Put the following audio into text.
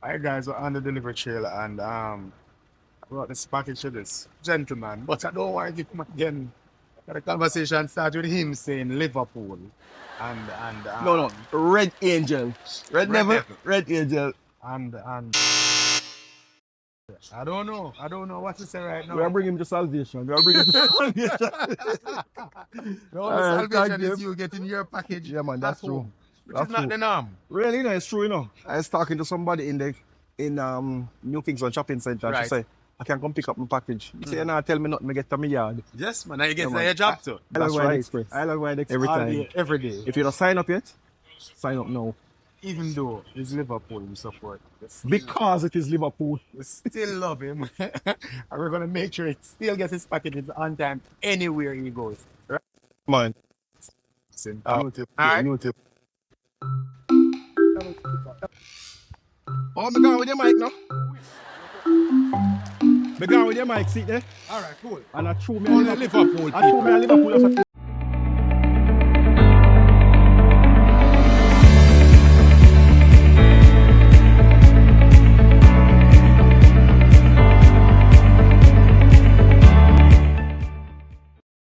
Hi guys, we're on the delivery trailer and I brought this package to this gentleman, but I don't want to give him again. The conversation started with him saying Liverpool and No, Red Angel. Red Devil, Devil. Red Angel. and I don't know what to say right now. We are bringing him to salvation. We are bringing him to salvation. The only Alright, salvation thank is you getting your package. Yeah, man, that's at home, true. Which That's is not true. the norm. Really, it's true, I was talking to somebody in New Kingston Shopping Center and she Right. said, I can come pick up my package. You say, nah, tell me nothing, I get to my yard. Yes, man, I guess man. your job too. That's Wide right. Express. I love Wide Express Every all time. day, Every day. If you don't sign up yet, sign up now. Even though it's Liverpool we support. Because it is Liverpool. We still love him. And we're gonna make sure he still gets his packages on time anywhere he goes. Right? Man. All right. Oh, me going with your mic now. Me going with your mic, see there? Alright, cool. And I threw me Only a Liverpool. Liverpool I threw me a Liverpool as a